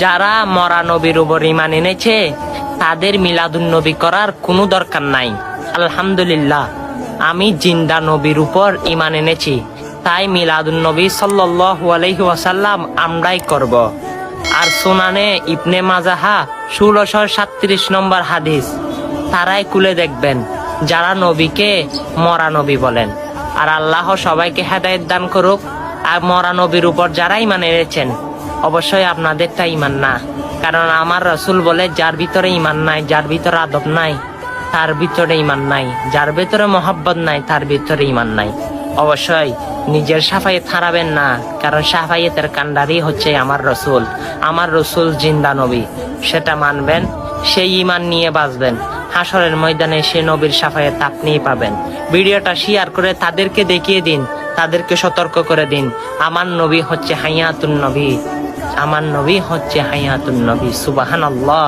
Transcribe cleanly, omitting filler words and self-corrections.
যারা মরা নবীর উপর ঈমান এনেছে তাদের মিলাদুন নবী করার কোনো দরকার নাই। আলহামদুলিল্লাহ, আমি জিন্দা নবীর উপর ঈমান এনেছি, তাই মিলাদুন নবী সাল্লাল্লাহু আলাইহি ওয়াসাল্লাম আমরাই করব। আর সুনানে ইবনে মাজাহা 1637 নম্বর হাদিস, তারাই খুলে দেখবেন যারা নবীকে মরা নবী বলেন। আর আল্লাহ সবাইকে হেদায়েত দান করুক। আর মরা নবীর উপর যারা ঈমান এনেছেন, অবশ্যই আপনাদেরটা ঈমান না, কারণ আমার রাসূল বলে যার ভিতরে ঈমান নাই, যার ভিতরে আদব নাই, তার ভিতরে ঈমান নাই, যার ভিতরে মহব্বত নাই, তার ভিতরে ঈমান নাই। অবশ্যই নিজের সাফায়েত হারাবেন না, কারণ সাফায়েতের কান্ডারি হচ্ছে আমার রাসূল। আমার রাসূল জিন্দা নবী, সেটা মানবেন, সেই ঈমান নিয়ে বাঁচবেন। হাসরের ময়দানে সে নবীর সাফায়েত আপনিই পাবেন। ভিডিওটা শেয়ার করে তাদেরকে দেখিয়ে দিন, তাদেরকে সতর্ক করে দিন, আমার নবী হচ্ছে হায়াতুন নবী, আমার নবী হচ্ছে হায়াতুন নবী। সুবহানাল্লাহ।